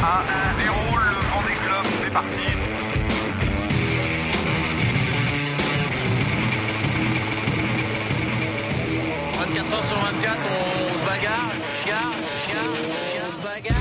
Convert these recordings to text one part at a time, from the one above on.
à 0, le Vendée Globe, c'est parti. « 24 heures sur 24, on se bagarre, on se bagarre. »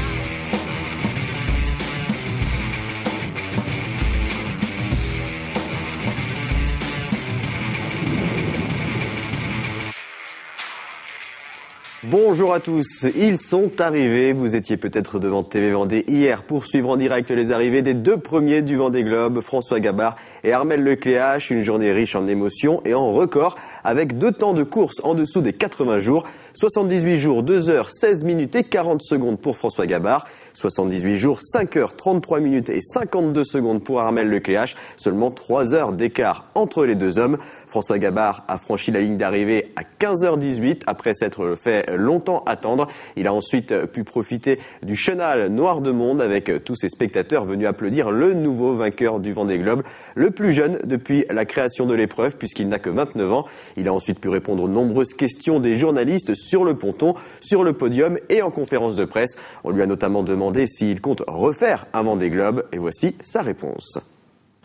Bonjour à tous, ils sont arrivés. Vous étiez peut-être devant TV Vendée hier pour suivre en direct les arrivées des deux premiers du Vendée Globe, François Gabard et Armel Lecléache. Une journée riche en émotions et en records avec 2 temps de course en dessous des 80 jours. 78 jours, 2 heures, 16 minutes et 40 secondes pour François Gabard. 78 jours, 5 heures, 33 minutes et 52 secondes pour Armel Lecléache. Seulement 3 heures d'écart entre les deux hommes. François Gabard a franchi la ligne d'arrivée à 15h18 après s'être fait longtemps attendre. Il a ensuite pu profiter du chenal noir de monde avec tous ses spectateurs venus applaudir le nouveau vainqueur du Vendée Globe, le plus jeune depuis la création de l'épreuve puisqu'il n'a que 29 ans. Il a ensuite pu répondre aux nombreuses questions des journalistes sur le ponton, sur le podium et en conférence de presse. On lui a notamment demandé s'il compte refaire un Vendée Globe et voici sa réponse.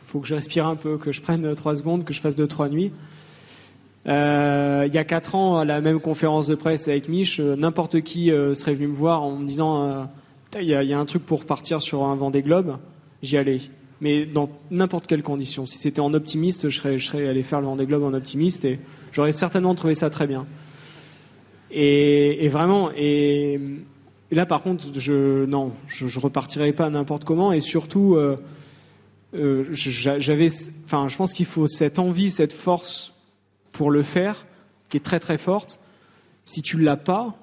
Il faut que je respire un peu, que je prenne 3 secondes, que je fasse 2-3 nuits. Il y a 4 ans, à la même conférence de presse avec Mich, n'importe qui serait venu me voir en me disant il y a un truc pour partir sur un Vendée Globe, j'y allais. Mais dans n'importe quelle condition. Si c'était en optimiste, je serais allé faire le Vendée Globe en optimiste et j'aurais certainement trouvé ça très bien. Et vraiment, et là par contre, je repartirais pas n'importe comment et surtout, je pense qu'il faut cette envie, cette force pour le faire, qui est très très forte. Si tu l'as pas,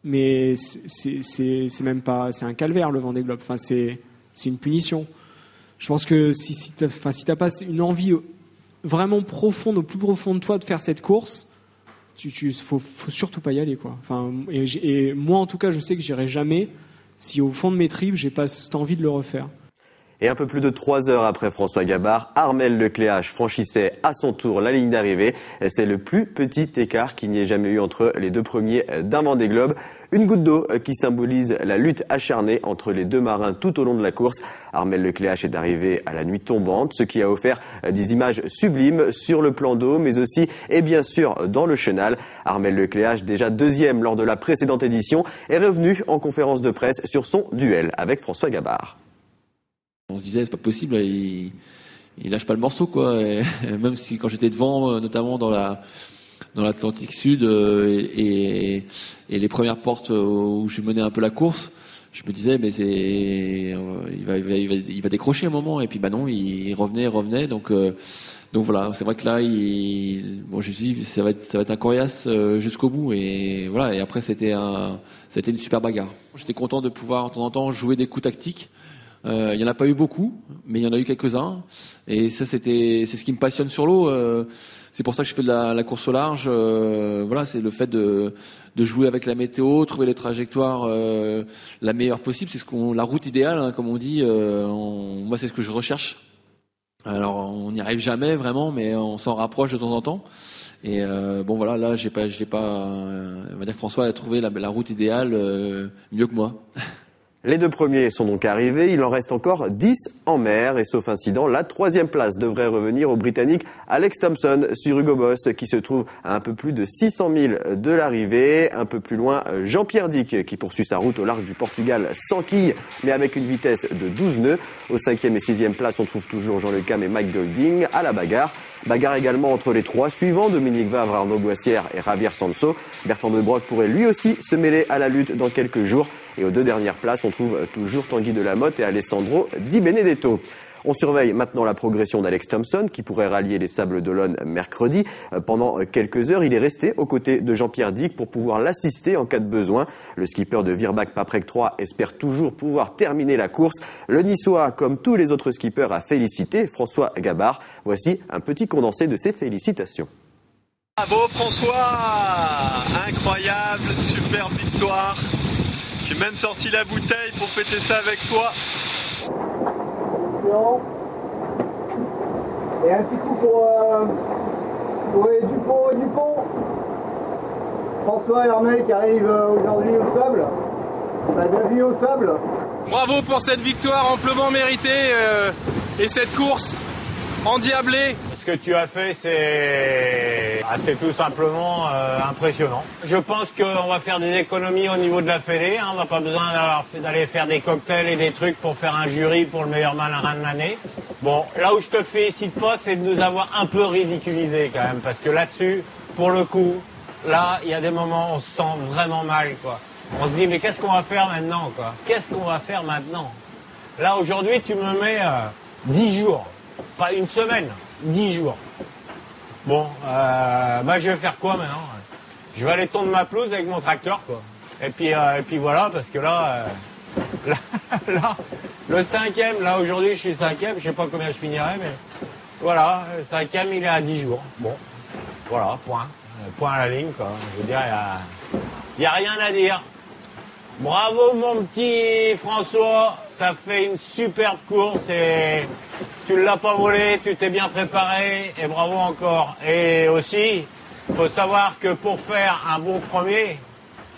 mais c'est même pas, c'est un calvaire le Vendée Globe. Enfin, c'est une punition. Je pense que si t'as pas une envie vraiment profonde, au plus profond de toi, de faire cette course, faut surtout pas y aller, quoi. Enfin, et moi en tout cas, je sais que j'irai jamais si au fond de mes tripes, j'ai pas cette envie de le refaire. Et un peu plus de 3 heures après François Gabard, Armel Lecléache franchissait à son tour la ligne d'arrivée. C'est le plus petit écart qu'il n'y ait jamais eu entre les deux premiers d'un Vendée Globe. Une goutte d'eau qui symbolise la lutte acharnée entre les deux marins tout au long de la course. Armel Lecléache est arrivé à la nuit tombante, ce qui a offert des images sublimes sur le plan d'eau, mais aussi et bien sûr dans le chenal. Armel Lecléache, déjà 2e lors de la précédente édition, est revenu en conférence de presse sur son duel avec François Gabard. On se disait c'est pas possible, il lâche pas le morceau quoi. Et même si quand j'étais devant, notamment dans l'Atlantique Sud et les premières portes où j'ai mené un peu la course, je me disais mais il va décrocher un moment et puis bah non, il revenait donc voilà, c'est vrai que là je me suis dit ça va être un coriace jusqu'au bout et voilà, et après c'était une super bagarre. J'étais content de pouvoir de temps en temps jouer des coups tactiques. Il y en a pas eu beaucoup, mais il y en a eu quelques-uns. Et ça, c'est ce qui me passionne sur l'eau. C'est pour ça que je fais de la course au large. Voilà, c'est le fait de jouer avec la météo, trouver les trajectoires la meilleure possible. C'est la route idéale, hein, comme on dit. Moi, c'est ce que je recherche. Alors, on n'y arrive jamais vraiment, mais on s'en rapproche de temps en temps. Et bon, voilà, là, j'ai pas. On va dire que François a trouvé la route idéale mieux que moi. Les deux premiers sont donc arrivés, il en reste encore 10 en mer et sauf incident, la 3e place devrait revenir au Britannique Alex Thompson sur Hugo Boss qui se trouve à un peu plus de 600 000 de l'arrivée. Un peu plus loin, Jean-Pierre Dick qui poursuit sa route au large du Portugal sans quille mais avec une vitesse de 12 nœuds. Au 5e et 6e place, on trouve toujours Jean Le Cam et Mike Golding à la bagarre. Bagarre également entre les 3 suivants, Dominique Vavre, Arnaud Boissière et Javier Sanso. Bertrand De Broc pourrait lui aussi se mêler à la lutte dans quelques jours. Et aux 2 dernières places, on trouve toujours Tanguy Delamotte et Alessandro Di Benedetto. On surveille maintenant la progression d'Alex Thompson qui pourrait rallier les Sables d'Olonne mercredi. Pendant quelques heures, il est resté aux côtés de Jean-Pierre Dick pour pouvoir l'assister en cas de besoin. Le skipper de Virbac-Paprec 3 espère toujours pouvoir terminer la course. Le Niçois, comme tous les autres skippers, a félicité François Gabard. Voici un petit condensé de ses félicitations. Bravo François, incroyable, superbe victoire. J'ai même sorti la bouteille pour fêter ça avec toi. Et un petit coup pour les Dupont. François et Armel qui arrivent aujourd'hui au sable. Bah, bienvenue au sable. Bravo pour cette victoire amplement méritée et cette course endiablée. Ce que tu as fait, c'est tout simplement impressionnant. Je pense qu'on va faire des économies au niveau de la fédé. On n'a pas besoin d'aller faire des cocktails et des trucs pour faire un jury pour le meilleur marin de l'année. Bon, là où je te félicite pas, c'est de nous avoir un peu ridiculisés quand même. Parce que là-dessus, pour le coup, là, il y a des moments où on se sent vraiment mal, quoi. On se dit, mais qu'est-ce qu'on va faire maintenant, quoi? Qu'est-ce qu'on va faire maintenant? Là, aujourd'hui, tu me mets 10 jours. Pas une semaine, 10 jours. Bon, je vais faire quoi maintenant? Je vais aller tondre ma pelouse avec mon tracteur, quoi. Et puis voilà, parce que là, le 5e, là aujourd'hui je suis 5e, je sais pas combien je finirai, mais voilà, le 5e il est à 10 jours. Bon, voilà, point à la ligne, quoi. Je veux dire, il y a rien à dire. Bravo mon petit François, t'as fait une superbe course et tu l'as pas volé, tu t'es bien préparé et bravo encore. Et aussi, il faut savoir que pour faire un bon premier,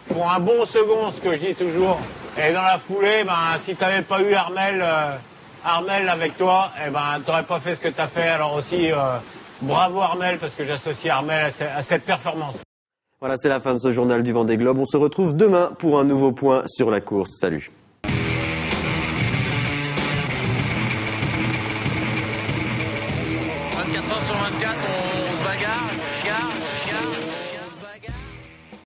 il faut un bon second, ce que je dis toujours. Et dans la foulée, si tu n'avais pas eu Armel avec toi, tu n'aurais pas fait ce que tu as fait. Alors aussi, bravo Armel, parce que j'associe Armel à cette performance. Voilà, c'est la fin de ce journal du Vendée Globe. On se retrouve demain pour un nouveau point sur la course. Salut. 24 heures sur 24, on se bagarre.